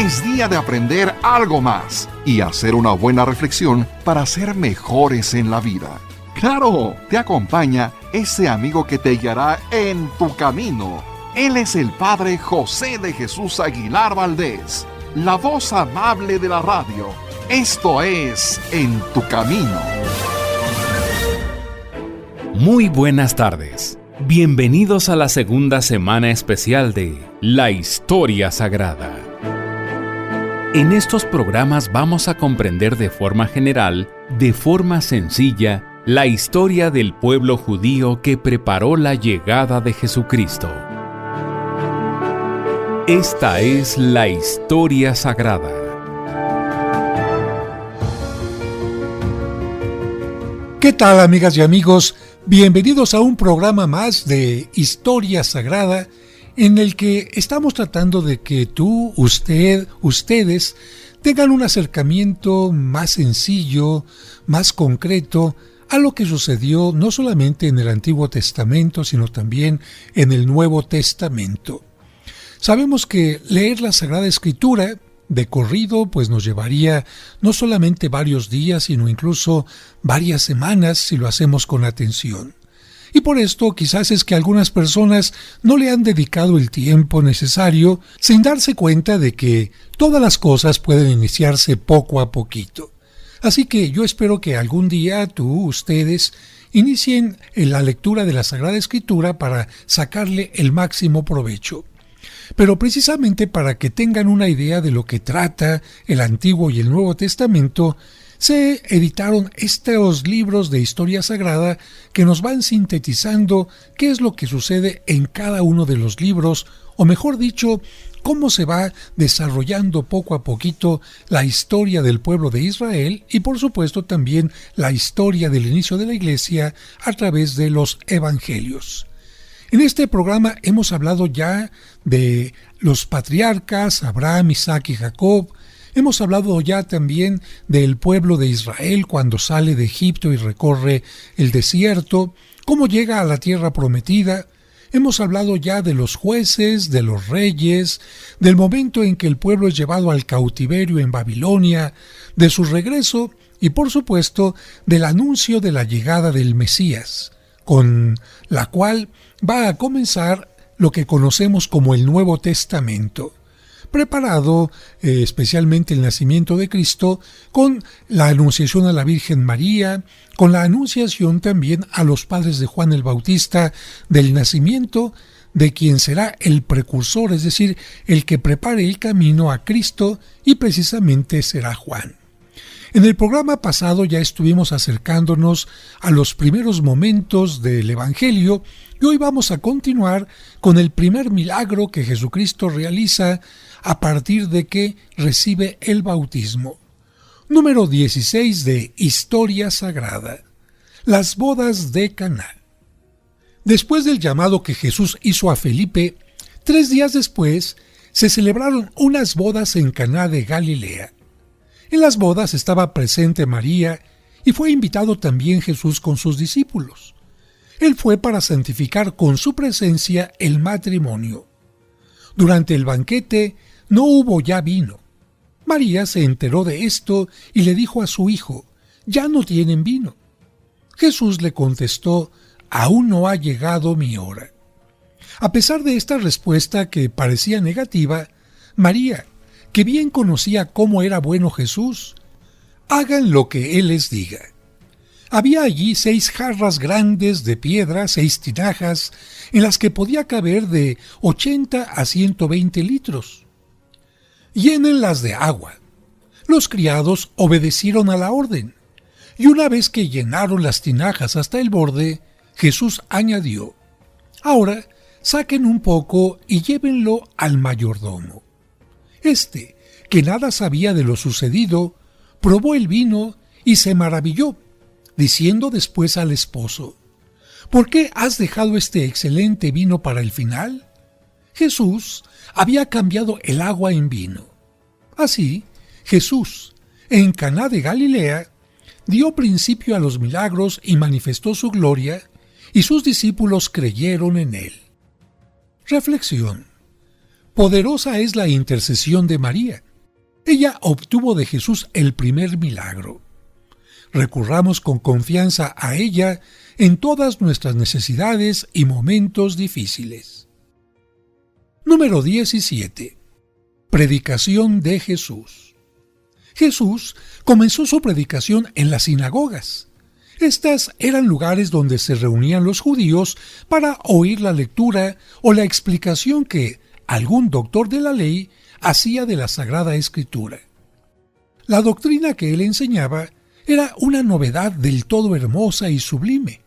Es día de aprender algo más y hacer una buena reflexión para ser mejores en la vida. ¡Claro! Te acompaña ese amigo que te guiará en tu camino. Él es el Padre José de Jesús Aguilar Valdés, la voz amable de la radio. Esto es En tu Camino. Muy buenas tardes. Bienvenidos a la segunda semana especial de La Historia Sagrada. En estos programas vamos a comprender de forma general, de forma sencilla, la historia del pueblo judío que preparó la llegada de Jesucristo. Esta es la Historia Sagrada. ¿Qué tal, amigas y amigos? Bienvenidos a un programa más de Historia Sagrada, en el que estamos tratando de que tú, ustedes tengan un acercamiento más sencillo, más concreto a lo que sucedió no solamente en el Antiguo Testamento, sino también en el Nuevo Testamento. Sabemos que leer la Sagrada Escritura de corrido pues nos llevaría no solamente varios días, sino incluso varias semanas si lo hacemos con atención. Y por esto quizás es que algunas personas no le han dedicado el tiempo necesario sin darse cuenta de que todas las cosas pueden iniciarse poco a poquito. Así que yo espero que algún día ustedes inicien en la lectura de la Sagrada Escritura para sacarle el máximo provecho. Pero precisamente para que tengan una idea de lo que trata el Antiguo y el Nuevo Testamento, se editaron estos libros de historia sagrada que nos van sintetizando qué es lo que sucede en cada uno de los libros, o mejor dicho, cómo se va desarrollando poco a poquito la historia del pueblo de Israel y por supuesto también la historia del inicio de la Iglesia a través de los evangelios. En este programa hemos hablado ya de los patriarcas Abraham, Isaac y Jacob. Hemos hablado ya también del pueblo de Israel cuando sale de Egipto y recorre el desierto, cómo llega a la tierra prometida. Hemos hablado ya de los jueces, de los reyes, del momento en que el pueblo es llevado al cautiverio en Babilonia, de su regreso y por supuesto del anuncio de la llegada del Mesías, con la cual va a comenzar lo que conocemos como el Nuevo Testamento, preparado especialmente el nacimiento de Cristo con la anunciación a la Virgen María, con la anunciación también a los padres de Juan el Bautista del nacimiento de quien será el precursor, es decir, el que prepare el camino a Cristo, y precisamente será Juan. En el programa pasado ya estuvimos acercándonos a los primeros momentos del Evangelio y hoy vamos a continuar con el primer milagro que Jesucristo realiza a partir de que recibe el bautismo. Número 16 de Historia Sagrada. Las bodas de Caná. Después del llamado que Jesús hizo a Felipe, 3 días después se celebraron unas bodas en Caná de Galilea. En las bodas estaba presente María y fue invitado también Jesús con sus discípulos. Él fue para santificar con su presencia el matrimonio. Durante el banquete no hubo ya vino. María se enteró de esto y le dijo a su hijo: «Ya no tienen vino». Jesús le contestó: «Aún no ha llegado mi hora». A pesar de esta respuesta que parecía negativa, María, que bien conocía cómo era bueno Jesús, hagan lo que Él les diga. Había allí 6 jarras grandes de piedra, 6 tinajas, en las que podía caber de 80 a 120 litros. Llénenlas de agua. Los criados obedecieron a la orden, y una vez que llenaron las tinajas hasta el borde, Jesús añadió: «Ahora saquen un poco y llévenlo al mayordomo». Este, que nada sabía de lo sucedido, probó el vino y se maravilló, diciendo después al esposo: «¿Por qué has dejado este excelente vino para el final?». Jesús había cambiado el agua en vino. Así, Jesús, en Caná de Galilea, dio principio a los milagros y manifestó su gloria, y sus discípulos creyeron en él. Reflexión. Poderosa es la intercesión de María, ella obtuvo de Jesús el primer milagro. Recurramos con confianza a ella en todas nuestras necesidades y momentos difíciles. Número 17. Predicación de Jesús. Jesús comenzó su predicación en las sinagogas. Estas eran lugares donde se reunían los judíos para oír la lectura o la explicación que algún doctor de la ley hacía de la Sagrada Escritura. La doctrina que él enseñaba era una novedad del todo hermosa y sublime.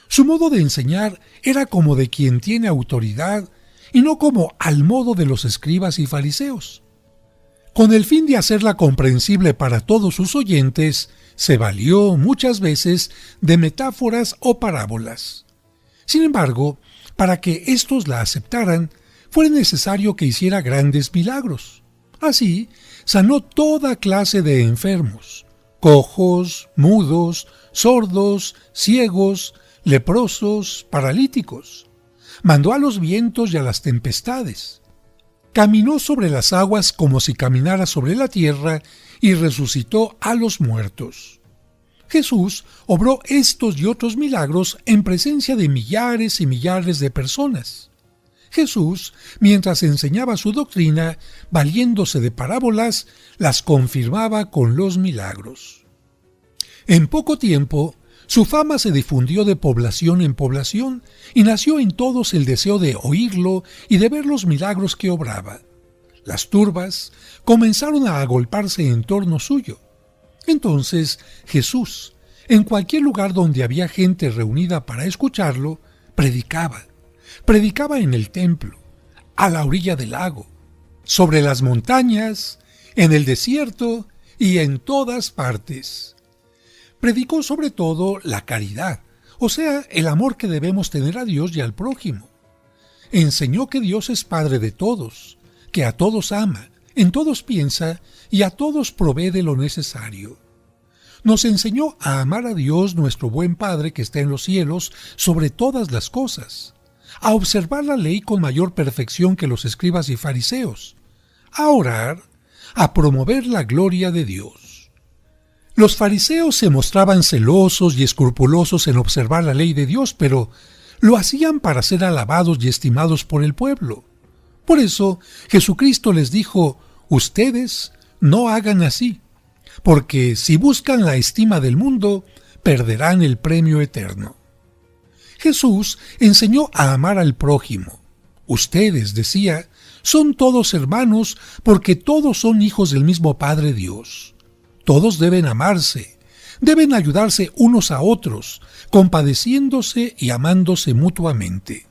Su modo de enseñar era como de quien tiene autoridad y no como al modo de los escribas y fariseos. Con el fin de hacerla comprensible para todos sus oyentes, se valió muchas veces de metáforas o parábolas. Sin embargo, para que éstos la aceptaran, fue necesario que hiciera grandes milagros. Así, sanó toda clase de enfermos: cojos, mudos, sordos, ciegos, leprosos, paralíticos. Mandó a los vientos y a las tempestades. Caminó sobre las aguas como si caminara sobre la tierra y resucitó a los muertos. Jesús obró estos y otros milagros en presencia de millares y millares de personas. Jesús, mientras enseñaba su doctrina, valiéndose de parábolas, las confirmaba con los milagros. En poco tiempo, su fama se difundió de población en población y nació en todos el deseo de oírlo y de ver los milagros que obraba. Las turbas comenzaron a agolparse en torno suyo. Entonces Jesús, en cualquier lugar donde había gente reunida para escucharlo, predicaba. Predicaba en el templo, a la orilla del lago, sobre las montañas, en el desierto y en todas partes. Predicó sobre todo la caridad, o sea, el amor que debemos tener a Dios y al prójimo. Enseñó que Dios es Padre de todos, que a todos ama, en todos piensa y a todos provee de lo necesario. Nos enseñó a amar a Dios, nuestro buen Padre que está en los cielos, sobre todas las cosas, a observar la ley con mayor perfección que los escribas y fariseos, a orar, a promover la gloria de Dios. Los fariseos se mostraban celosos y escrupulosos en observar la ley de Dios, pero lo hacían para ser alabados y estimados por el pueblo. Por eso Jesucristo les dijo: ustedes no hagan así, porque si buscan la estima del mundo, perderán el premio eterno. Jesús enseñó a amar al prójimo. Ustedes, decía, son todos hermanos porque todos son hijos del mismo Padre Dios. Todos deben amarse, deben ayudarse unos a otros, compadeciéndose y amándose mutuamente.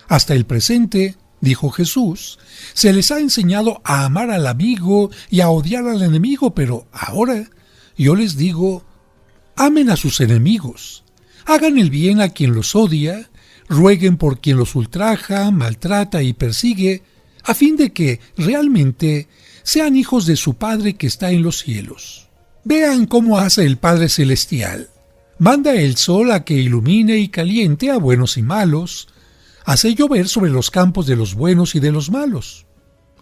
Hasta el presente, dijo Jesús, se les ha enseñado a amar al amigo y a odiar al enemigo, pero ahora yo les digo: amen a sus enemigos. Hagan el bien a quien los odia, rueguen por quien los ultraja, maltrata y persigue, a fin de que realmente sean hijos de su Padre que está en los cielos. Vean cómo hace el Padre Celestial. Manda el sol a que ilumine y caliente a buenos y malos, hace llover sobre los campos de los buenos y de los malos.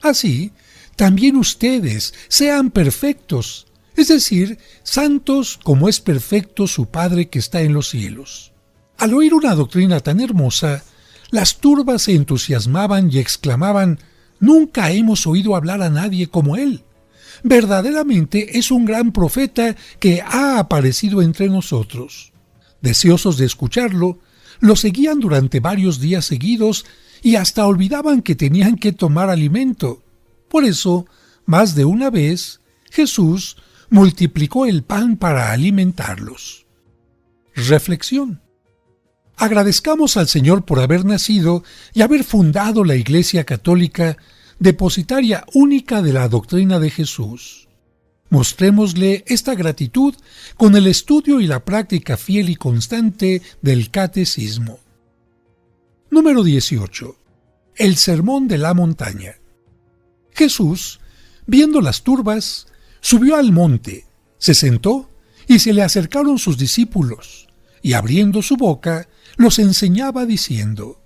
Así, también ustedes sean perfectos, es decir, santos como es perfecto su Padre que está en los cielos. Al oír una doctrina tan hermosa, las turbas se entusiasmaban y exclamaban: nunca hemos oído hablar a nadie como él. Verdaderamente es un gran profeta que ha aparecido entre nosotros. Deseosos de escucharlo, lo seguían durante varios días seguidos y hasta olvidaban que tenían que tomar alimento. Por eso, más de una vez, Jesús multiplicó el pan para alimentarlos. Reflexión. Agradezcamos al Señor por haber nacido y haber fundado la Iglesia Católica, depositaria única de la doctrina de Jesús. Mostrémosle esta gratitud con el estudio y la práctica fiel y constante del Catecismo. Número 18. El Sermón de la Montaña. Jesús, viendo las turbas, subió al monte, se sentó y se le acercaron sus discípulos, y abriendo su boca, los enseñaba diciendo: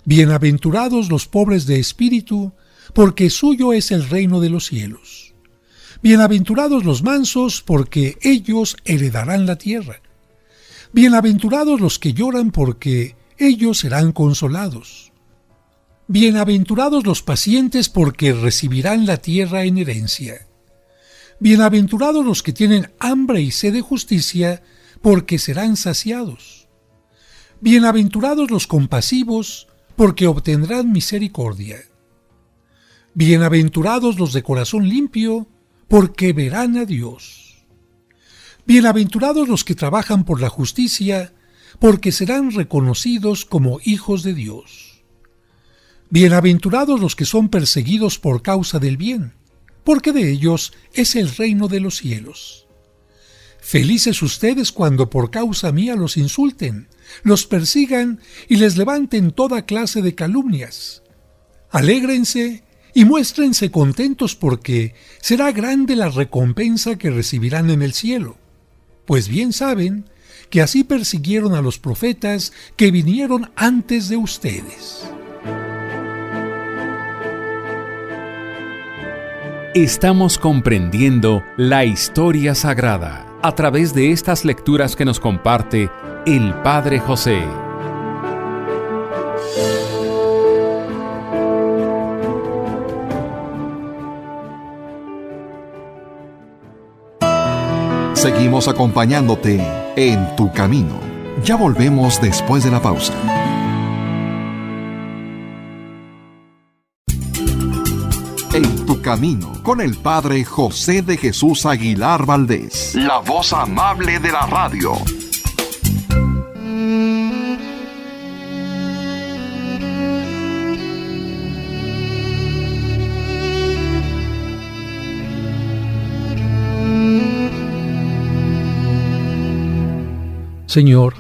Bienaventurados los pobres de espíritu, porque suyo es el reino de los cielos. Bienaventurados los mansos, porque ellos heredarán la tierra. Bienaventurados los que lloran, porque ellos serán consolados. Bienaventurados los pacientes, porque recibirán la tierra en herencia. Bienaventurados los que tienen hambre y sed de justicia, porque serán saciados. Bienaventurados los compasivos, porque obtendrán misericordia. Bienaventurados los de corazón limpio, porque verán a Dios. Bienaventurados los que trabajan por la justicia, porque serán reconocidos como hijos de Dios. Bienaventurados los que son perseguidos por causa del bien, porque de ellos es el reino de los cielos. Felices ustedes cuando por causa mía los insulten, los persigan y les levanten toda clase de calumnias. Alégrense y muéstrense contentos, porque será grande la recompensa que recibirán en el cielo, pues bien saben que así persiguieron a los profetas que vinieron antes de ustedes. Estamos comprendiendo la historia sagrada a través de estas lecturas que nos comparte el Padre José. Seguimos acompañándote en tu camino. Ya volvemos después de la pausa. En tu camino, con el Padre José de Jesús Aguilar Valdés, la voz amable de la radio. Señor,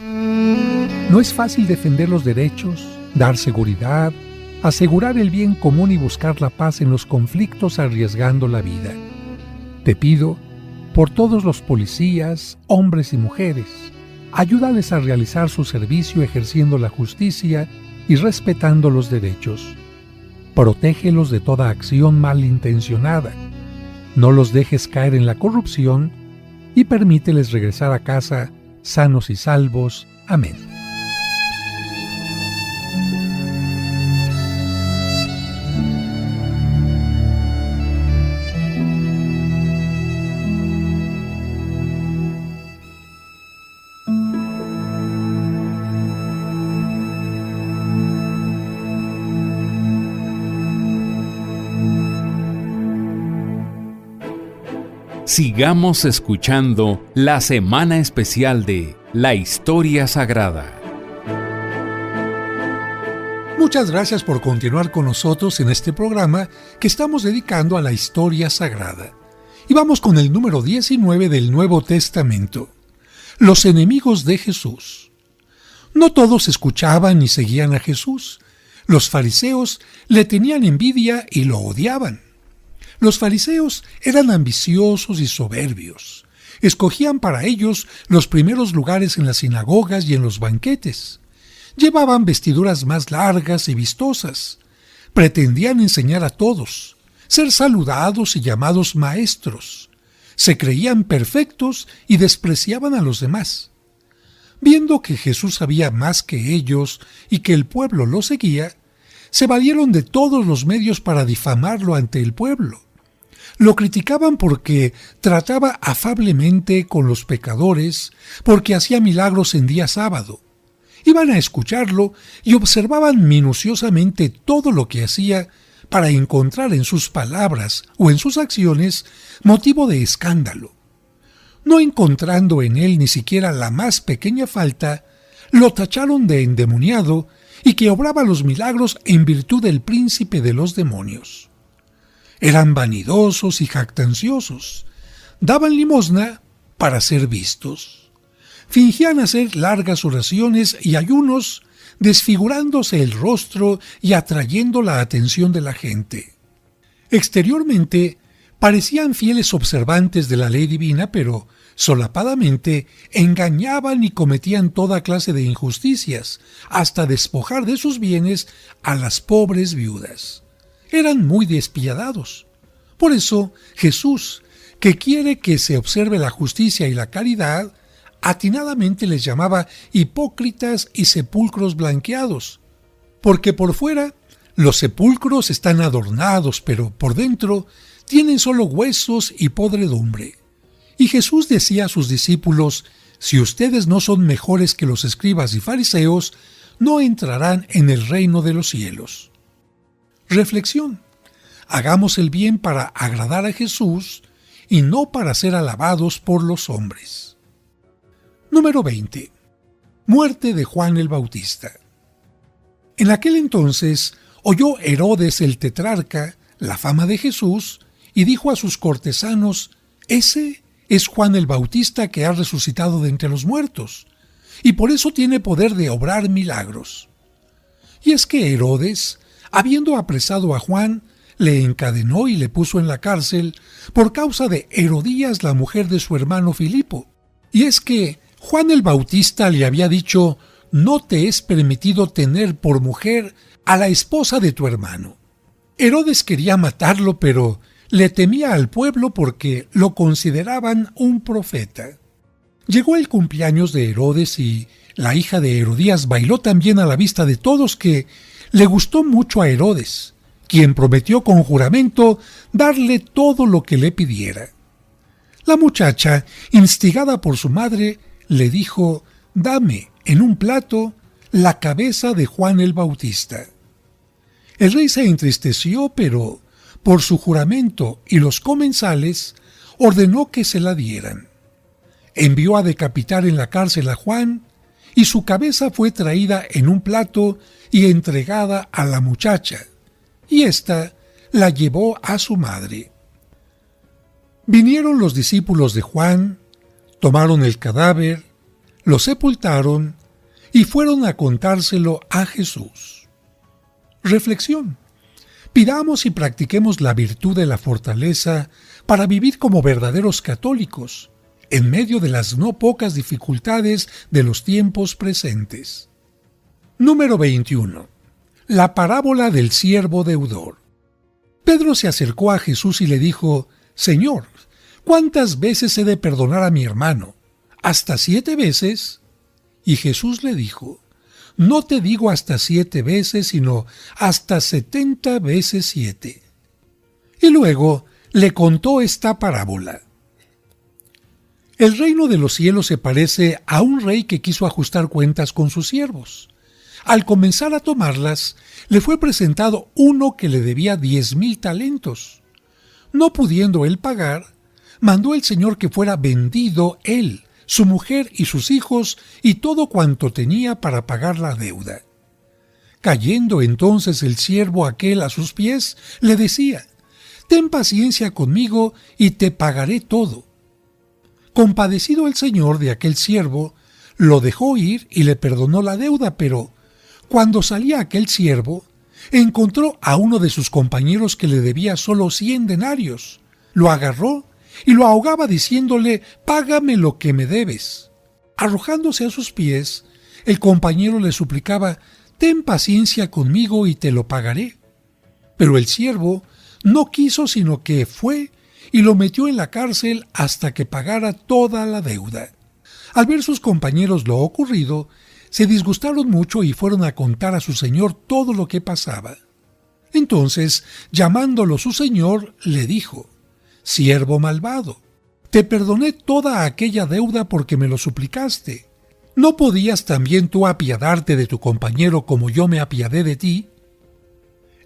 no es fácil defender los derechos, dar seguridad, asegurar el bien común y buscar la paz en los conflictos arriesgando la vida. Te pido, por todos los policías, hombres y mujeres, ayúdales a realizar su servicio ejerciendo la justicia y respetando los derechos. Protégelos de toda acción malintencionada. No los dejes caer en la corrupción y permíteles regresar a casa sanos y salvos. Amén. Sigamos escuchando la semana especial de La Historia Sagrada. Muchas gracias por continuar con nosotros en este programa que estamos dedicando a la historia sagrada. Y vamos con el número 19 del Nuevo Testamento. Los enemigos de Jesús. No todos escuchaban ni seguían a Jesús. Los fariseos le tenían envidia y lo odiaban. Los fariseos eran ambiciosos y soberbios. Escogían para ellos los primeros lugares en las sinagogas y en los banquetes. Llevaban vestiduras más largas y vistosas. Pretendían enseñar a todos, ser saludados y llamados maestros. Se creían perfectos y despreciaban a los demás. Viendo que Jesús sabía más que ellos y que el pueblo lo seguía, se valieron de todos los medios para difamarlo ante el pueblo. Lo criticaban porque trataba afablemente con los pecadores, porque hacía milagros en día sábado. Iban a escucharlo y observaban minuciosamente todo lo que hacía para encontrar en sus palabras o en sus acciones motivo de escándalo. No encontrando en él ni siquiera la más pequeña falta, lo tacharon de endemoniado y que obraba los milagros en virtud del príncipe de los demonios. Eran vanidosos y jactanciosos. Daban limosna para ser vistos. Fingían hacer largas oraciones y ayunos, desfigurándose el rostro y atrayendo la atención de la gente. Exteriormente, parecían fieles observantes de la ley divina, pero solapadamente engañaban y cometían toda clase de injusticias, hasta despojar de sus bienes a las pobres viudas. Eran muy despiadados. Por eso Jesús, que quiere que se observe la justicia y la caridad, atinadamente les llamaba hipócritas y sepulcros blanqueados, porque por fuera los sepulcros están adornados, pero por dentro tienen solo huesos y podredumbre. Y Jesús decía a sus discípulos: si ustedes no son mejores que los escribas y fariseos, no entrarán en el reino de los cielos. Reflexión: hagamos el bien para agradar a Jesús y no para ser alabados por los hombres. Número 20. Muerte de Juan el Bautista. En aquel entonces oyó Herodes el tetrarca la fama de Jesús y dijo a sus cortesanos: ese es Juan el Bautista que ha resucitado de entre los muertos, y por eso tiene poder de obrar milagros. Y es que Herodes, habiendo apresado a Juan, le encadenó y le puso en la cárcel por causa de Herodías, la mujer de su hermano Filipo. Y es que Juan el Bautista le había dicho: no te es permitido tener por mujer a la esposa de tu hermano. Herodes quería matarlo, pero le temía al pueblo porque lo consideraban un profeta. Llegó el cumpleaños de Herodes y la hija de Herodías bailó tan bien a la vista de todos que le gustó mucho a Herodes, quien prometió con juramento darle todo lo que le pidiera. La muchacha, instigada por su madre, le dijo: dame en un plato la cabeza de Juan el Bautista. El rey se entristeció, pero por su juramento y los comensales ordenó que se la dieran. Envió a decapitar en la cárcel a Juan, y su cabeza fue traída en un plato y entregada a la muchacha, y ésta la llevó a su madre. Vinieron los discípulos de Juan, tomaron el cadáver, lo sepultaron y fueron a contárselo a Jesús. Reflexión: pidamos y practiquemos la virtud de la fortaleza para vivir como verdaderos católicos, en medio de las no pocas dificultades de los tiempos presentes. Número 21. La parábola del siervo deudor. Pedro se acercó a Jesús y le dijo: Señor, ¿cuántas veces he de perdonar a mi hermano? ¿Hasta 7 veces? Y Jesús le dijo: no te digo hasta 7 veces, sino hasta 70 veces 7. Y luego le contó esta parábola. El reino de los cielos se parece a un rey que quiso ajustar cuentas con sus siervos. Al comenzar a tomarlas, le fue presentado uno que le debía 10,000 talentos. No pudiendo él pagar, mandó el señor que fuera vendido él, su mujer y sus hijos y todo cuanto tenía para pagar la deuda. Cayendo entonces el siervo aquel a sus pies, le decía: ten paciencia conmigo y te pagaré todo. Compadecido el señor de aquel siervo, lo dejó ir y le perdonó la deuda, pero cuando salía aquel siervo, encontró a uno de sus compañeros que le debía solo 100 denarios. Lo agarró y lo ahogaba diciéndole: págame lo que me debes. Arrojándose a sus pies, el compañero le suplicaba: ten paciencia conmigo y te lo pagaré. Pero el siervo no quiso, sino que fue y lo metió en la cárcel hasta que pagara toda la deuda. Al ver sus compañeros lo ocurrido, se disgustaron mucho y fueron a contar a su señor todo lo que pasaba. Entonces, llamándolo su señor, le dijo: siervo malvado, te perdoné toda aquella deuda porque me lo suplicaste. ¿No podías también tú apiadarte de tu compañero como yo me apiadé de ti?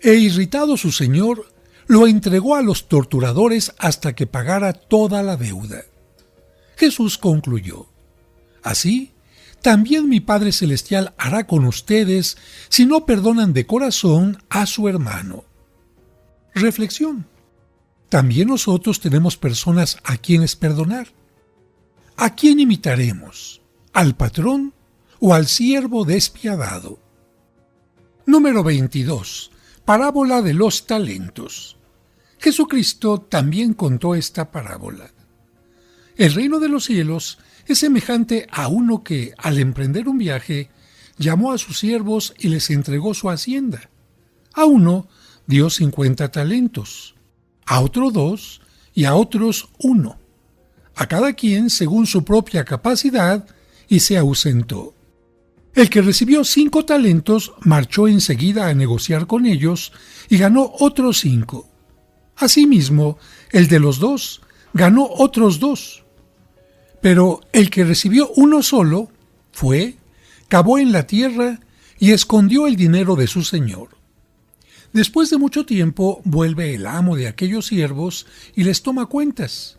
E irritado su señor, lo entregó a los torturadores hasta que pagara toda la deuda. Jesús concluyó: así, también mi Padre Celestial hará con ustedes si no perdonan de corazón a su hermano. Reflexión: también nosotros tenemos personas a quienes perdonar. ¿A quién imitaremos? ¿Al patrón o al siervo despiadado? Número 22. Parábola de los talentos. Jesucristo también contó esta parábola. El reino de los cielos es semejante a uno que, al emprender un viaje, llamó a sus siervos y les entregó su hacienda. A uno dio 50 talentos, a otro 2 y a otros 1, a cada quien según su propia capacidad, y se ausentó. El que recibió 5 talentos marchó enseguida a negociar con ellos y ganó otros 5. Asimismo, el de los 2 ganó otros 2. Pero el que recibió 1 solo fue, cavó en la tierra y escondió el dinero de su señor. Después de mucho tiempo vuelve el amo de aquellos siervos y les toma cuentas.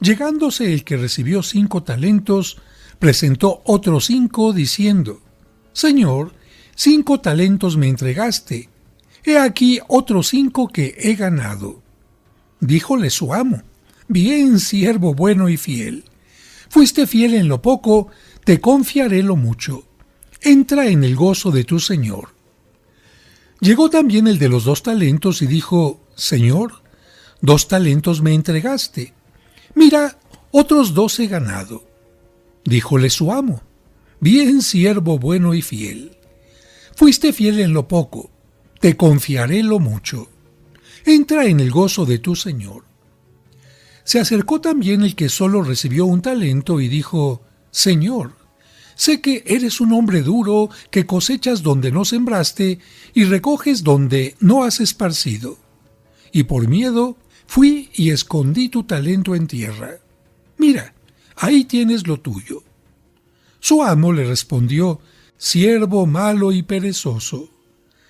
Llegándose el que recibió 5 talentos, presentó otros 5 diciendo: Señor, 5 talentos me entregaste, he aquí otros 5 que he ganado. Díjole su amo: Bien, siervo bueno y fiel. Fuiste fiel en lo poco, te confiaré lo mucho. Entra en el gozo de tu señor. Llegó también el de los 2 talentos y dijo: Señor, 2 talentos me entregaste. Mira, otros 2 he ganado. Díjole su amo: Bien, siervo bueno y fiel. Fuiste fiel en lo poco, te confiaré lo mucho. Entra en el gozo de tu señor. Se acercó también el que solo recibió 1 talento y dijo: Señor, sé que eres un hombre duro, que cosechas donde no sembraste y recoges donde no has esparcido. Y por miedo fui y escondí tu talento en tierra. Mira, ahí tienes lo tuyo. Su amo le respondió: Siervo malo y perezoso.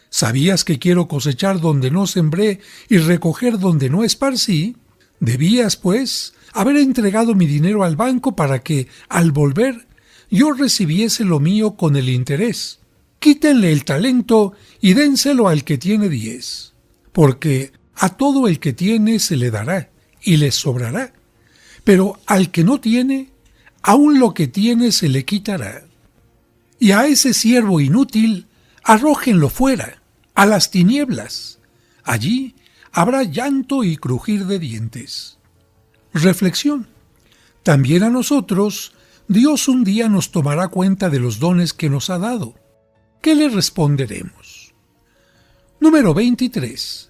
¿Sabías que quiero cosechar donde no sembré y recoger donde no esparcí? Debías, pues, haber entregado mi dinero al banco para que, al volver, yo recibiese lo mío con el interés. Quítenle el talento y dénselo al que tiene 10. Porque a todo el que tiene se le dará y le sobrará. Pero al que no tiene, aun lo que tiene se le quitará. Y a ese siervo inútil, arrójenlo fuera, a las tinieblas. Allí habrá llanto y crujir de dientes. Reflexión. También a nosotros, Dios un día nos tomará cuenta de los dones que nos ha dado. ¿Qué le responderemos? Número 23.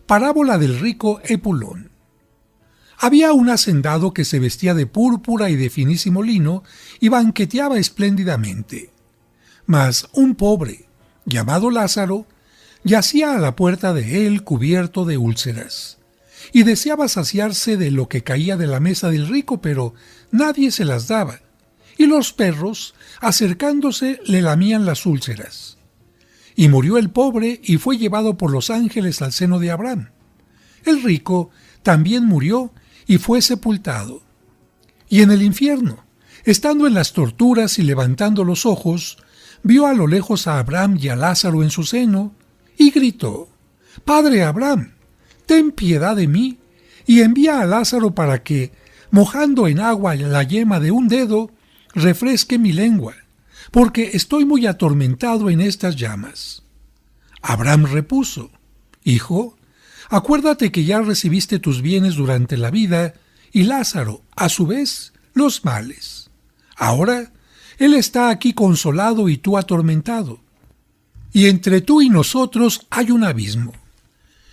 Parábola del rico Epulón. Había un hacendado que se vestía de púrpura y de finísimo lino y banqueteaba espléndidamente. Mas un pobre, llamado Lázaro, yacía a la puerta de él cubierto de úlceras, y deseaba saciarse de lo que caía de la mesa del rico, pero nadie se las daba, y los perros, acercándose, le lamían las úlceras. Y murió el pobre y fue llevado por los ángeles al seno de Abraham. El rico también murió y fue sepultado. Y en el infierno, estando en las torturas y levantando los ojos, vio a lo lejos a Abraham y a Lázaro en su seno, y gritó: Padre Abraham, ten piedad de mí, y envía a Lázaro para que, mojando en agua la yema de un dedo, refresque mi lengua, porque estoy muy atormentado en estas llamas. Abraham repuso: Hijo, acuérdate que ya recibiste tus bienes durante la vida, y Lázaro, a su vez, los males. Ahora, él está aquí consolado y tú atormentado. Y entre tú y nosotros hay un abismo.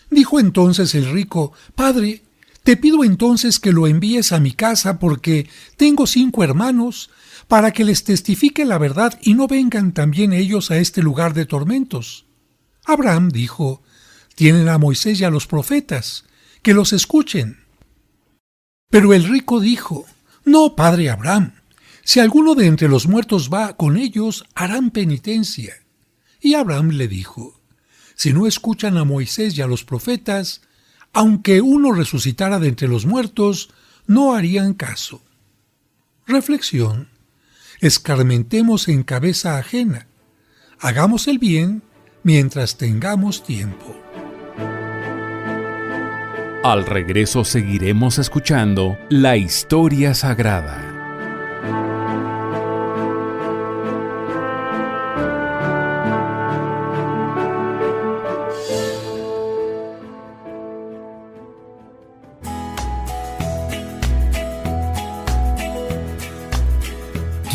Dijo entonces el rico: Padre, te pido entonces que lo envíes a mi casa, porque tengo 5 hermanos, para que les testifique la verdad y no vengan también ellos a este lugar de tormentos. Abraham dijo: Tienen a Moisés y a los profetas, que los escuchen. Pero el rico dijo: No, padre Abraham, si alguno de entre los muertos va con ellos, harán penitencia. Y Abraham le dijo: Si no escuchan a Moisés y a los profetas, aunque uno resucitara de entre los muertos, no harían caso. Reflexión. Escarmentemos en cabeza ajena. Hagamos el bien mientras tengamos tiempo. Al regreso seguiremos escuchando la historia sagrada.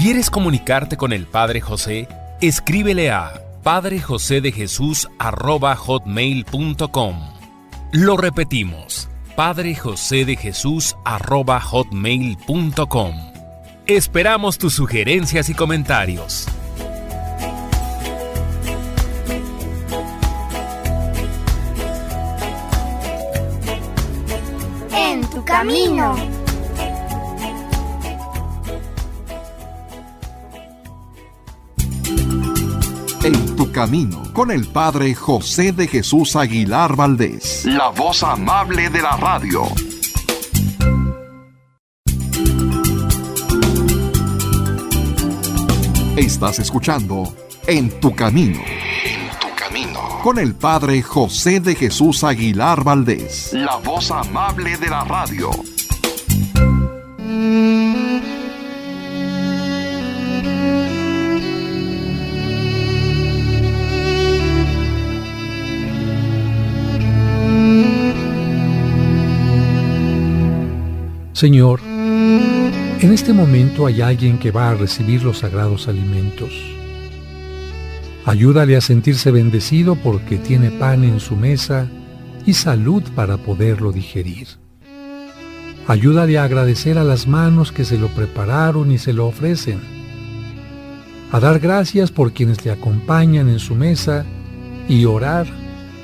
¿Quieres comunicarte con el Padre José? Escríbele a padrejosedejesus@hotmail.com. Lo repetimos, padrejosedejesus@hotmail.com. Esperamos tus sugerencias y comentarios. En tu camino. En tu camino, con el Padre José de Jesús Aguilar Valdés, la voz amable de la radio. Estás escuchando En tu camino. En tu camino, con el Padre José de Jesús Aguilar Valdés, la voz amable de la radio. Señor, en este momento hay alguien que va a recibir los sagrados alimentos. Ayúdale a sentirse bendecido porque tiene pan en su mesa y salud para poderlo digerir. Ayúdale a agradecer a las manos que se lo prepararon y se lo ofrecen. A dar gracias por quienes le acompañan en su mesa y orar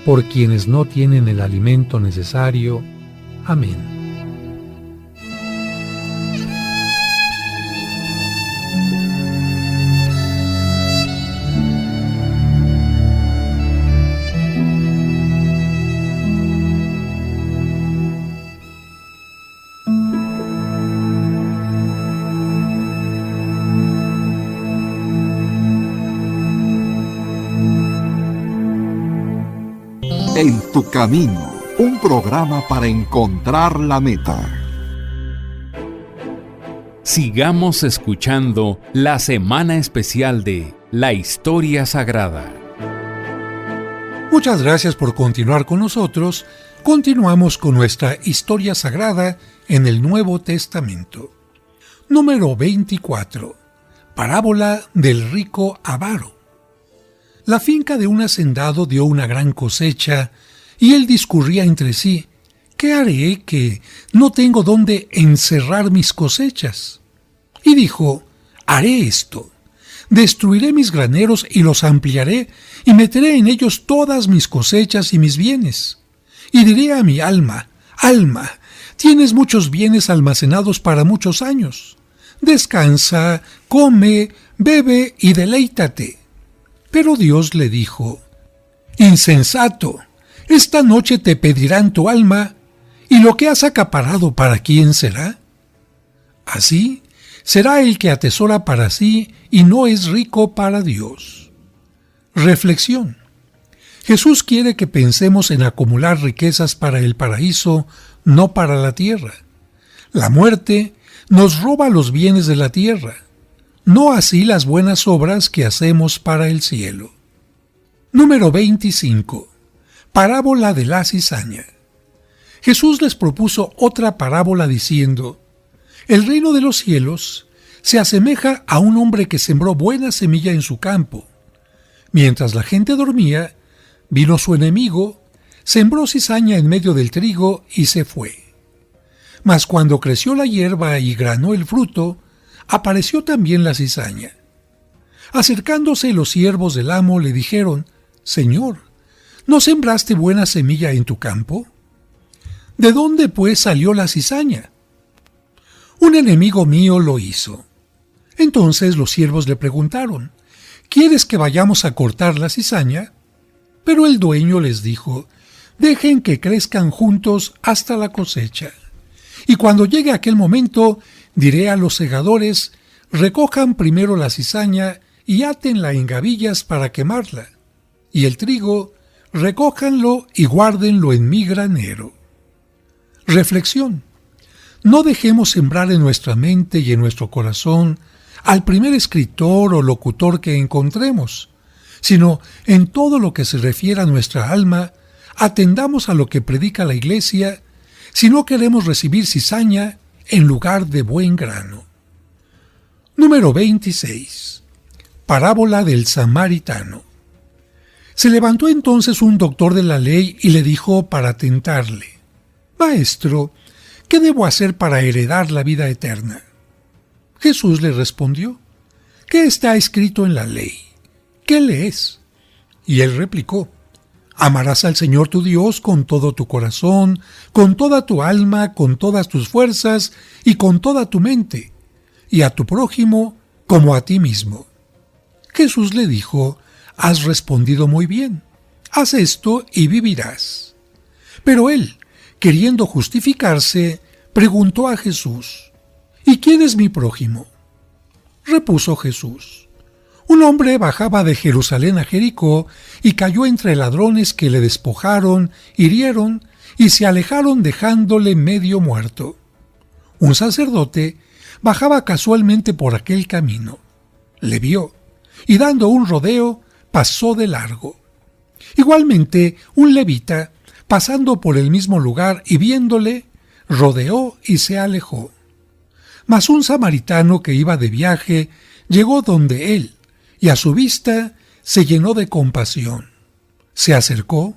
por quienes no tienen el alimento necesario. Amén. En tu camino, un programa para encontrar la meta. Sigamos escuchando la semana especial de La Historia Sagrada. Muchas gracias por continuar con nosotros. Continuamos con nuestra historia sagrada en el Nuevo Testamento. Número 24. Parábola del rico avaro. La finca de un hacendado dio una gran cosecha, y él discurría entre sí: ¿qué haré que no tengo dónde encerrar mis cosechas? Y dijo: haré esto: destruiré mis graneros y los ampliaré, y meteré en ellos todas mis cosechas y mis bienes. Y diré a mi alma: alma, tienes muchos bienes almacenados para muchos años. Descansa, come, bebe y deleítate. Pero Dios le dijo: insensato, esta noche te pedirán tu alma, ¿y lo que has acaparado para quién será? Así será el que atesora para sí y no es rico para Dios. Reflexión. Jesús quiere que pensemos en acumular riquezas para el paraíso, no para la tierra. La muerte nos roba los bienes de la tierra, no así las buenas obras que hacemos para el cielo. Número 25. Parábola de la cizaña. Jesús les propuso otra parábola diciendo: el reino de los cielos se asemeja a un hombre que sembró buena semilla en su campo. Mientras la gente dormía, vino su enemigo, sembró cizaña en medio del trigo y se fue. Mas cuando creció la hierba y granó el fruto, apareció también la cizaña. Acercándose los siervos del amo le dijeron: Señor, ¿no sembraste buena semilla en tu campo? ¿De dónde pues salió la cizaña? Un enemigo mío lo hizo. Entonces los siervos le preguntaron: ¿quieres que vayamos a cortar la cizaña? Pero el dueño les dijo: dejen que crezcan juntos hasta la cosecha. Y cuando llegue aquel momento, diré a los segadores: recojan primero la cizaña y átenla en gavillas para quemarla, y el trigo, recójanlo y guárdenlo en mi granero. Reflexión. No dejemos sembrar en nuestra mente y en nuestro corazón al primer escritor o locutor que encontremos, sino en todo lo que se refiere a nuestra alma, atendamos a lo que predica la Iglesia, si no queremos recibir cizaña en lugar de buen grano. Número 26. Parábola del samaritano. Se levantó entonces un doctor de la ley y le dijo para tentarle: Maestro, ¿qué debo hacer para heredar la vida eterna? Jesús le respondió, ¿qué está escrito en la ley? ¿Qué lees? Y él replicó, amarás al Señor tu Dios con todo tu corazón, con toda tu alma, con todas tus fuerzas y con toda tu mente, y a tu prójimo como a ti mismo. Jesús le dijo, has respondido muy bien, haz esto y vivirás. Pero él, queriendo justificarse, preguntó a Jesús, ¿y quién es mi prójimo? Repuso Jesús, un hombre bajaba de Jerusalén a Jericó y cayó entre ladrones que le despojaron, hirieron y se alejaron dejándole medio muerto. Un sacerdote bajaba casualmente por aquel camino. Le vio y dando un rodeo pasó de largo. Igualmente un levita, pasando por el mismo lugar y viéndole, rodeó y se alejó. Mas un samaritano que iba de viaje llegó donde él, y a su vista se llenó de compasión. Se acercó,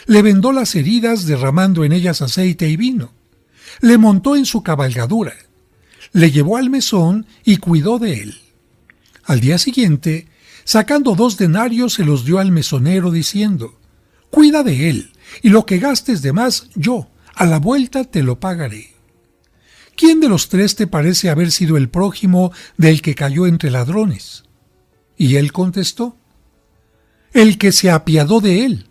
le vendó las heridas derramando en ellas aceite y vino, le montó en su cabalgadura, le llevó al mesón y cuidó de él. Al día siguiente, sacando 2 denarios se los dio al mesonero diciendo, cuida de él, y lo que gastes de más yo, a la vuelta te lo pagaré. ¿Quién de los 3 te parece haber sido el prójimo del que cayó entre ladrones? Y él contestó, el que se apiadó de él.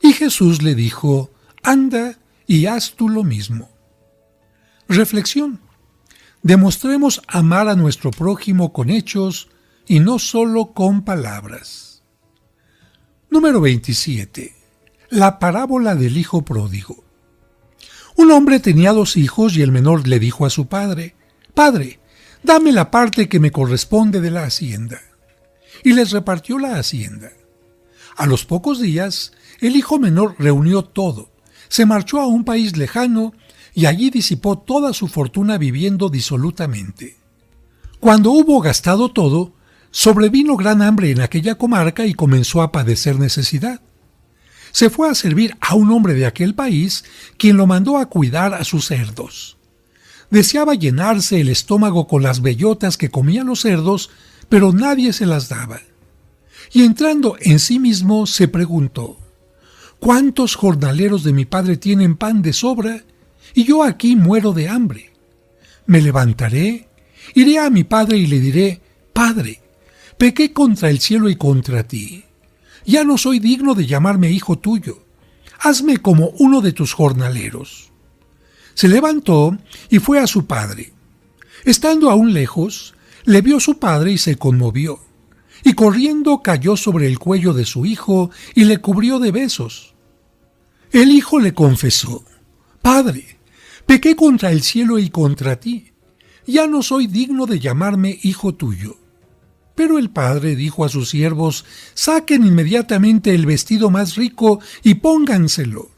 Y Jesús le dijo, anda y haz tú lo mismo. Reflexión. Demostremos amar a nuestro prójimo con hechos y no solo con palabras. Número 27. La parábola del hijo pródigo. Un hombre tenía 2 hijos y el menor le dijo a su padre, Padre, dame la parte que me corresponde de la hacienda. Y les repartió la hacienda. A los pocos días, el hijo menor reunió todo, se marchó a un país lejano y allí disipó toda su fortuna viviendo disolutamente. Cuando hubo gastado todo, sobrevino gran hambre en aquella comarca y comenzó a padecer necesidad. Se fue a servir a un hombre de aquel país, quien lo mandó a cuidar a sus cerdos. Deseaba llenarse el estómago con las bellotas que comían los cerdos, pero nadie se las daba. Y entrando en sí mismo se preguntó, ¿cuántos jornaleros de mi padre tienen pan de sobra? Y yo aquí muero de hambre. Me levantaré, iré a mi padre y le diré, Padre, pequé contra el cielo y contra ti. Ya no soy digno de llamarme hijo tuyo. Hazme como uno de tus jornaleros. Se levantó y fue a su padre. Estando aún lejos, le vio su padre y se conmovió, y corriendo cayó sobre el cuello de su hijo y le cubrió de besos. El hijo le confesó, Padre, pequé contra el cielo y contra ti. Ya no soy digno de llamarme hijo tuyo. Pero el padre dijo a sus siervos, saquen inmediatamente el vestido más rico y pónganselo,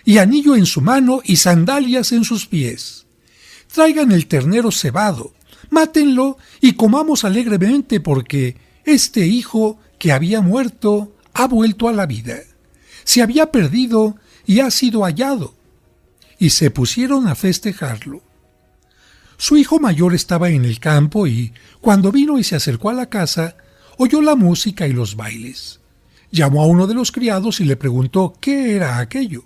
y anillo en su mano y sandalias en sus pies. Traigan el ternero cebado, mátenlo y comamos alegremente porque este hijo que había muerto ha vuelto a la vida. Se había perdido y ha sido hallado. Y se pusieron a festejarlo. Su hijo mayor estaba en el campo y, cuando vino y se acercó a la casa, oyó la música y los bailes. Llamó a uno de los criados y le preguntó qué era aquello.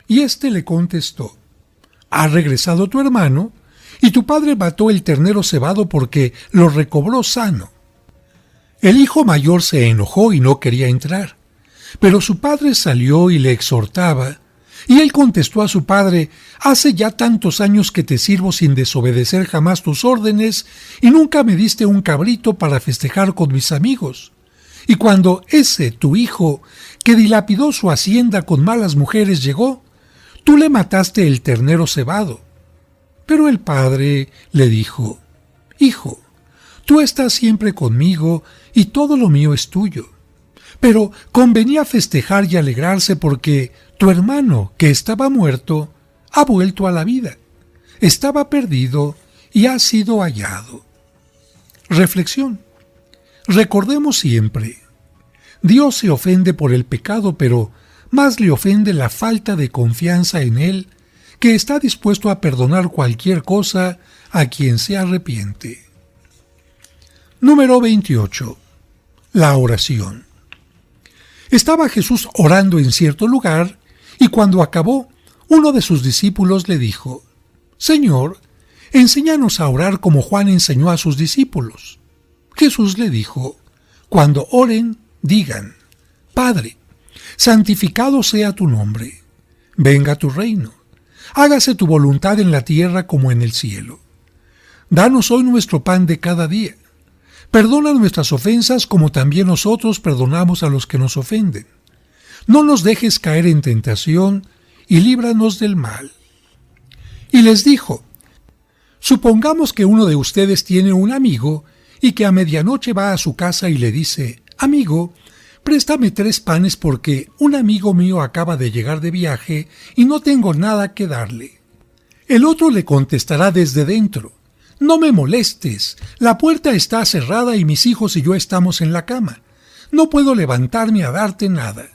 Y éste le contestó, ha regresado tu hermano, y tu padre mató el ternero cebado porque lo recobró sano. El hijo mayor se enojó y no quería entrar, pero su padre salió y le exhortaba, y él contestó a su padre, hace ya tantos años que te sirvo sin desobedecer jamás tus órdenes, y nunca me diste un cabrito para festejar con mis amigos. Y cuando ese, tu hijo, que dilapidó su hacienda con malas mujeres llegó, tú le mataste el ternero cebado. Pero el padre le dijo, Hijo, tú estás siempre conmigo y todo lo mío es tuyo. Pero convenía festejar y alegrarse porque tu hermano, que estaba muerto, ha vuelto a la vida. Estaba perdido y ha sido hallado. Reflexión. Recordemos siempre, Dios se ofende por el pecado, pero más le ofende la falta de confianza en Él que está dispuesto a perdonar cualquier cosa a quien se arrepiente. Número 28. La oración. Estaba Jesús orando en cierto lugar, y cuando acabó, uno de sus discípulos le dijo: Señor, enséñanos a orar como Juan enseñó a sus discípulos. Jesús le dijo: Cuando oren, digan: Padre, santificado sea tu nombre, venga tu reino, hágase tu voluntad en la tierra como en el cielo. Danos hoy nuestro pan de cada día. Perdona nuestras ofensas como también nosotros perdonamos a los que nos ofenden. No nos dejes caer en tentación y líbranos del mal. Y les dijo: Supongamos que uno de ustedes tiene un amigo y que a medianoche va a su casa y le dice: Amigo, préstame 3 panes porque un amigo mío acaba de llegar de viaje y no tengo nada que darle. El otro le contestará desde dentro: No me molestes, la puerta está cerrada y mis hijos y yo estamos en la cama. No puedo levantarme a darte nada.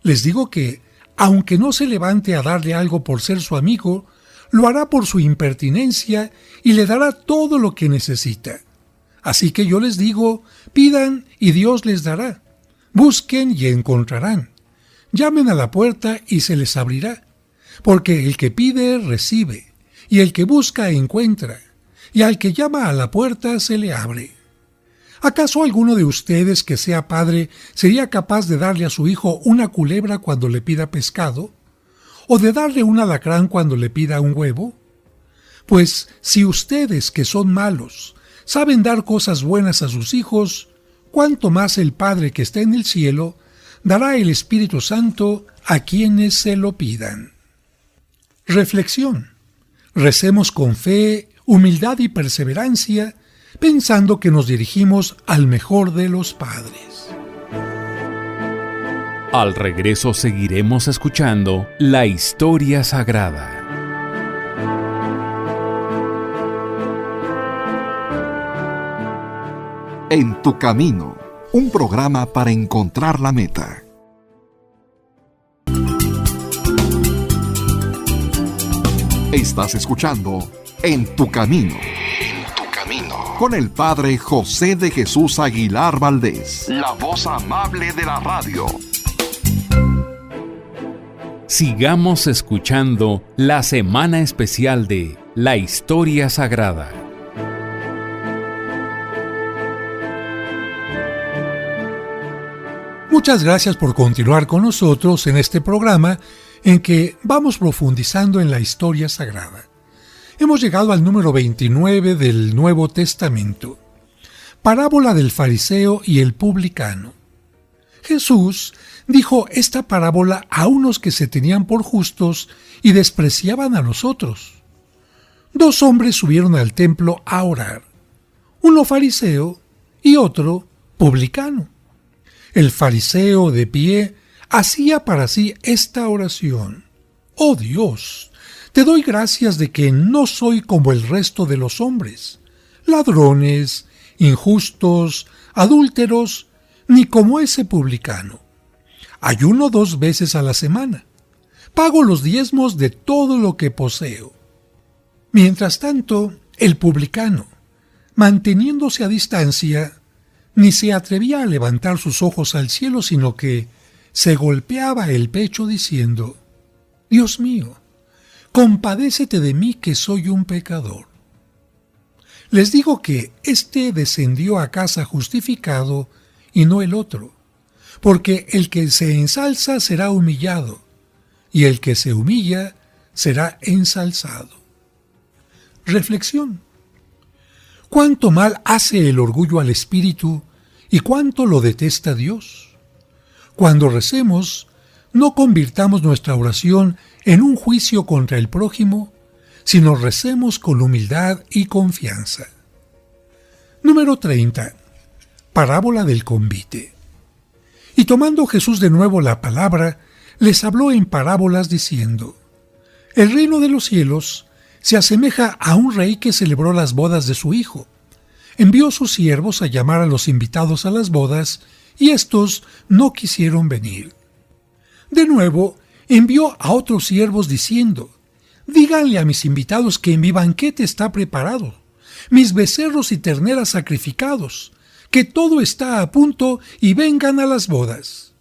Les digo que, aunque no se levante a darle algo por ser su amigo, lo hará por su impertinencia y le dará todo lo que necesita. Así que yo les digo: pidan y Dios les dará. Busquen y encontrarán. Llamen a la puerta y se les abrirá. Porque el que pide, recibe, y el que busca, encuentra, y al que llama a la puerta se le abre. ¿Acaso alguno de ustedes que sea padre sería capaz de darle a su hijo una culebra cuando le pida pescado? ¿O de darle un alacrán cuando le pida un huevo? Pues si ustedes, que son malos, saben dar cosas buenas a sus hijos, ¿cuánto más el Padre que está en el cielo dará el Espíritu Santo a quienes se lo pidan? Reflexión. Recemos con fe, humildad y perseverancia, pensando que nos dirigimos al mejor de los padres. Al regreso seguiremos escuchando la historia sagrada. En tu camino, un programa para encontrar la meta. Estás escuchando En tu camino. En tu camino. Con el Padre José de Jesús Aguilar Valdés, la voz amable de la radio. Sigamos escuchando la semana especial de la historia sagrada. Muchas gracias por continuar con nosotros en este programa en que vamos profundizando en la historia sagrada. Hemos llegado al número 29 del Nuevo Testamento. Parábola del fariseo y el publicano. Jesús dijo esta parábola a unos que se tenían por justos y despreciaban a los otros. 2 hombres subieron al templo a orar, uno fariseo y otro publicano. El fariseo, de pie, hacía para sí esta oración: Oh Dios, te doy gracias de que no soy como el resto de los hombres, ladrones, injustos, adúlteros, ni como ese publicano. Ayuno 2 veces a la semana. Pago los diezmos de todo lo que poseo. Mientras tanto, el publicano, manteniéndose a distancia, ni se atrevía a levantar sus ojos al cielo, sino que se golpeaba el pecho diciendo: Dios mío, compadécete de mí que soy un pecador. Les digo que éste descendió a casa justificado y no el otro, porque el que se ensalza será humillado, y el que se humilla será ensalzado. Reflexión. ¿Cuánto mal hace el orgullo al espíritu y cuánto lo detesta Dios? Cuando recemos, no convirtamos nuestra oración en un juicio contra el prójimo, sino recemos con humildad y confianza. Número 30. Parábola del convite. Y tomando Jesús de nuevo la palabra, les habló en parábolas diciendo: El reino de los cielos se asemeja a un rey que celebró las bodas de su hijo. Envió sus siervos a llamar a los invitados a las bodas, y éstos no quisieron venir. De nuevo, envió a otros siervos diciendo: díganle a mis invitados que mi banquete está preparado, mis becerros y terneras sacrificados, que todo está a punto y vengan a las bodas.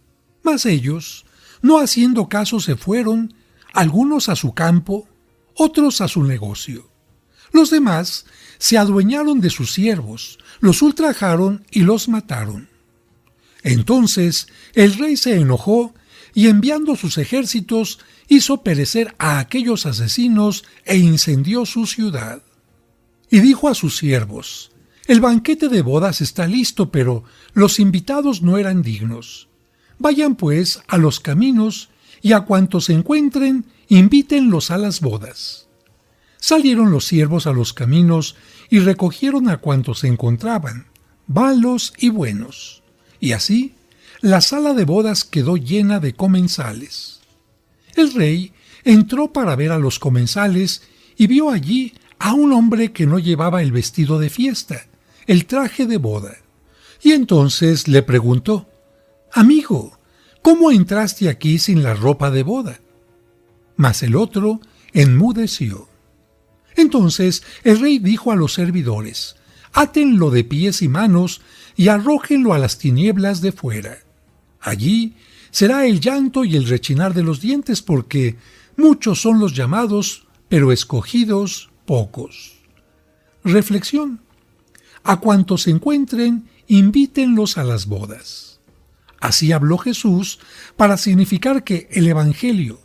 Mas ellos, no haciendo caso, se fueron, algunos a su campo, otros a su negocio. Los demás se adueñaron de sus siervos, los ultrajaron y los mataron. Entonces el rey se enojó y enviando sus ejércitos hizo perecer a aquellos asesinos e incendió su ciudad. Y dijo a sus siervos: el banquete de bodas está listo, pero los invitados no eran dignos. Vayan pues a los caminos y a cuantos se encuentren, invítenlos a las bodas. Salieron los siervos a los caminos y recogieron a cuantos se encontraban, malos y buenos. Y así, la sala de bodas quedó llena de comensales. El rey entró para ver a los comensales y vio allí a un hombre que no llevaba el vestido de fiesta, el traje de boda. Y entonces le preguntó: «Amigo, ¿cómo entraste aquí sin la ropa de boda?». Mas el otro enmudeció. Entonces el rey dijo a los servidores: «Átenlo de pies y manos y arrójenlo a las tinieblas de fuera. Allí será el llanto y el rechinar de los dientes, porque muchos son los llamados, pero escogidos pocos». Reflexión: a cuantos se encuentren, invítenlos a las bodas. Así habló Jesús para significar que el Evangelio,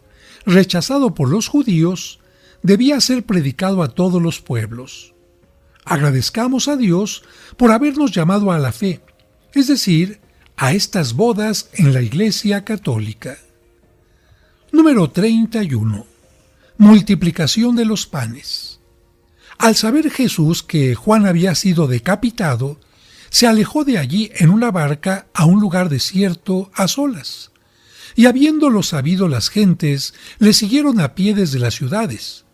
rechazado por los judíos, debía ser predicado a todos los pueblos. Agradezcamos a Dios por habernos llamado a la fe, es decir, a estas bodas en la Iglesia Católica. Número 31. Multiplicación de los panes. Al saber Jesús que Juan había sido decapitado, se alejó de allí en una barca a un lugar desierto a solas. Y habiéndolo sabido las gentes, le siguieron a pie desde las ciudades.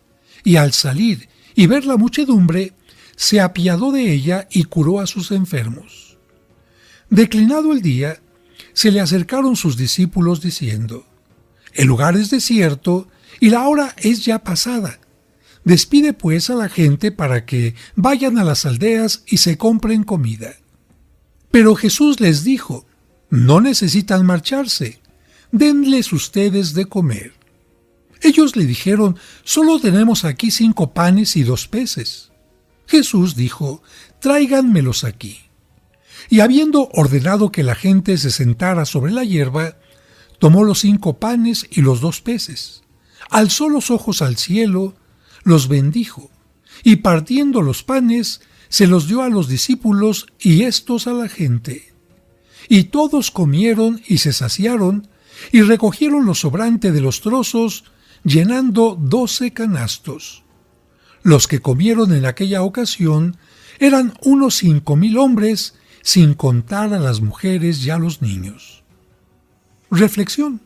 Y al salir y ver la muchedumbre, se apiadó de ella y curó a sus enfermos. Declinado el día, se le acercaron sus discípulos diciendo: «El lugar es desierto y la hora es ya pasada. Despide pues a la gente para que vayan a las aldeas y se compren comida». Pero Jesús les dijo: «No necesitan marcharse, denles ustedes de comer». Ellos le dijeron: «Solo tenemos aquí 5 panes y 2 peces». Jesús dijo: «Tráiganmelos aquí». Y habiendo ordenado que la gente se sentara sobre la hierba, tomó los 5 panes y los 2 peces, alzó los ojos al cielo, los bendijo, y partiendo los panes, se los dio a los discípulos y éstos a la gente. Y todos comieron y se saciaron, y recogieron lo sobrante de los trozos, llenando 12 canastos. Los que comieron en aquella ocasión eran unos 5,000 hombres, sin contar a las mujeres y a los niños. Reflexión: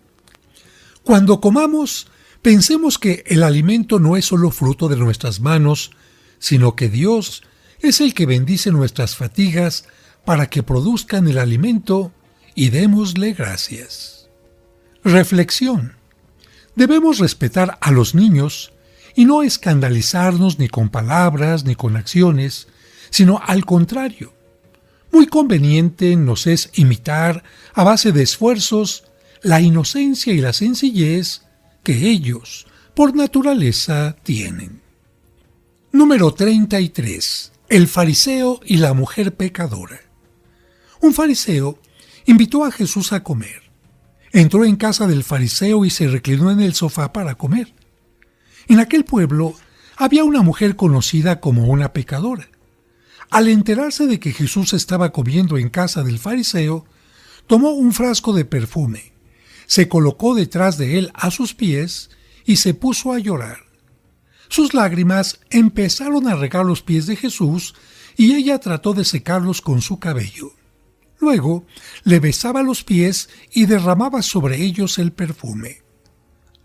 cuando comamos, pensemos que el alimento no es solo fruto de nuestras manos, sino que Dios es el que bendice nuestras fatigas para que produzcan el alimento, y démosle gracias. Reflexión: debemos respetar a los niños y no escandalizarnos ni con palabras ni con acciones, sino al contrario. Muy conveniente nos es imitar, a base de esfuerzos, la inocencia y la sencillez que ellos, por naturaleza, tienen. Número 33. El fariseo y la mujer pecadora. Un fariseo invitó a Jesús a comer. Entró en casa del fariseo y se reclinó en el sofá para comer. En aquel pueblo había una mujer conocida como una pecadora. Al enterarse de que Jesús estaba comiendo en casa del fariseo, tomó un frasco de perfume, se colocó detrás de él a sus pies y se puso a llorar. Sus lágrimas empezaron a regar los pies de Jesús y ella trató de secarlos con su cabello. Luego le besaba los pies y derramaba sobre ellos el perfume.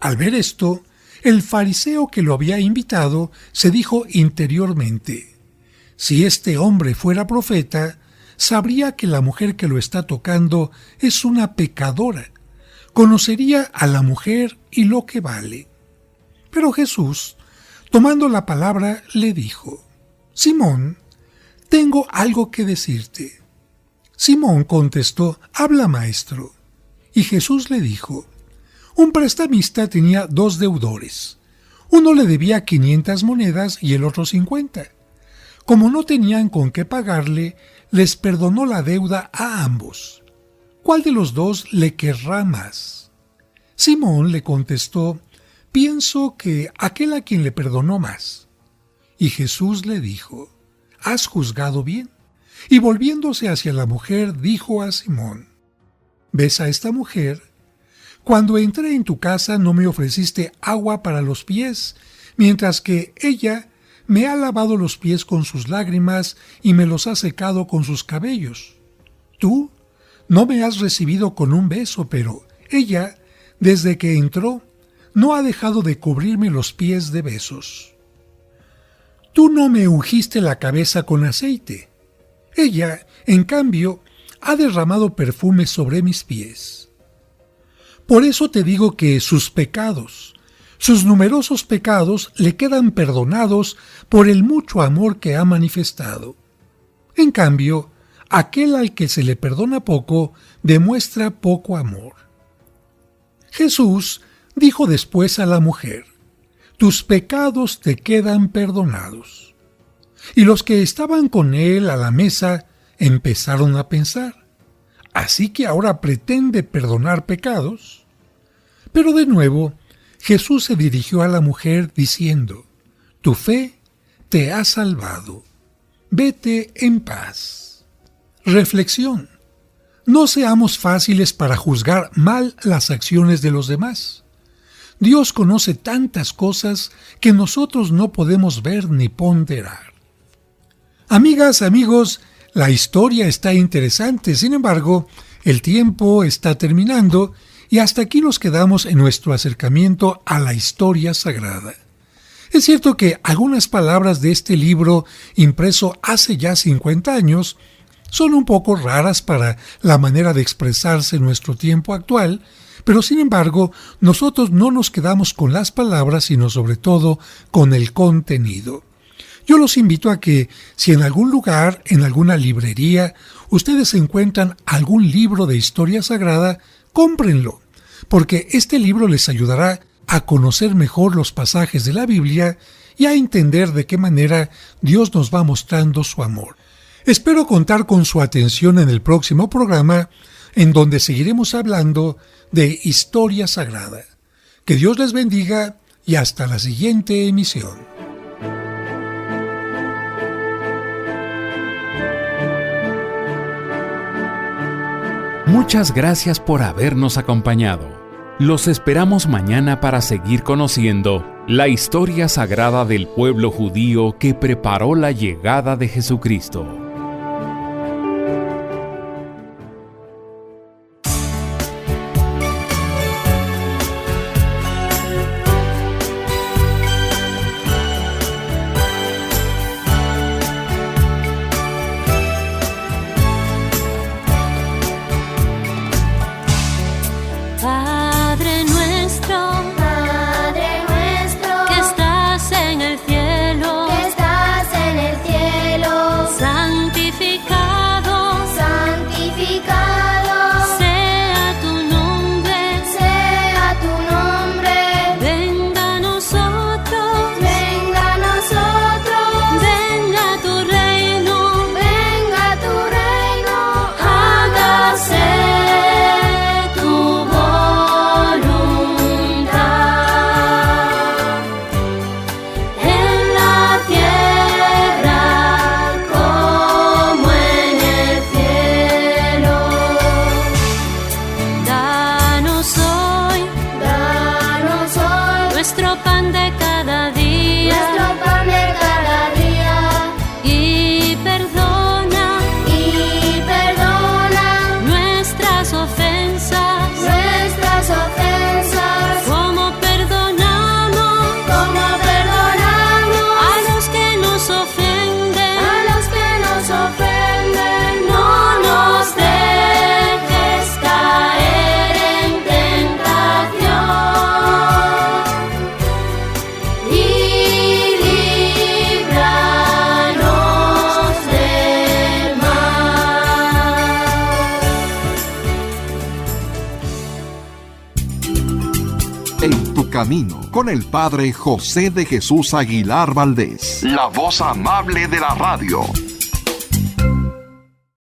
Al ver esto, el fariseo que lo había invitado se dijo interiormente: «Si este hombre fuera profeta, sabría que la mujer que lo está tocando es una pecadora. Conocería a la mujer y lo que vale». Pero Jesús Tomando la palabra, le dijo: Simón, tengo algo que decirte. Simón contestó: Habla, maestro. Y Jesús le dijo: Un prestamista tenía 2 deudores. Uno le debía 500 monedas y el otro 50. Como no tenían con qué pagarle, les perdonó la deuda a ambos. ¿Cuál de los dos le querrá más? Simón le contestó: Pienso que aquel a quien le perdonó más. Y Jesús le dijo: Has juzgado bien. Y volviéndose hacia la mujer, dijo a Simón: ¿Ves a esta mujer? Cuando entré en tu casa no me ofreciste agua para los pies, mientras que ella me ha lavado los pies con sus lágrimas y me los ha secado con sus cabellos. Tú no me has recibido con un beso, pero ella, desde que entró, no ha dejado de cubrirme los pies de besos. Tú no me ungiste la cabeza con aceite. Ella, en cambio, ha derramado perfume sobre mis pies. Por eso te digo que sus pecados, sus numerosos pecados, le quedan perdonados por el mucho amor que ha manifestado. En cambio, aquel al que se le perdona poco, demuestra poco amor. Jesús dijo después a la mujer: Tus pecados te quedan perdonados. Y los que estaban con él a la mesa empezaron a pensar: ¿Así que ahora pretende perdonar pecados? Pero de nuevo, Jesús se dirigió a la mujer diciendo: Tu fe te ha salvado. Vete en paz. Reflexión. No seamos fáciles para juzgar mal las acciones de los demás. Dios conoce tantas cosas que nosotros no podemos ver ni ponderar. Amigas, amigos, la historia está interesante, sin embargo, el tiempo está terminando y hasta aquí nos quedamos en nuestro acercamiento a la historia sagrada. Es cierto que algunas palabras de este libro, impreso hace ya 50 años, son un poco raras para la manera de expresarse en nuestro tiempo actual, pero sin embargo, nosotros no nos quedamos con las palabras, sino sobre todo con el contenido. Yo los invito a que, si en algún lugar, en alguna librería, ustedes encuentran algún libro de historia sagrada, cómprenlo, porque este libro les ayudará a conocer mejor los pasajes de la Biblia y a entender de qué manera Dios nos va mostrando su amor. Espero contar con su atención en el próximo programa, en donde seguiremos hablando de historia sagrada. Que Dios les bendiga y hasta la siguiente emisión. Muchas gracias por habernos acompañado. Los esperamos mañana para seguir conociendo la historia sagrada del pueblo judío que preparó la llegada de Jesucristo. Hágase tu voluntad. camino con el Padre José de Jesús Aguilar Valdés, la voz amable de la radio.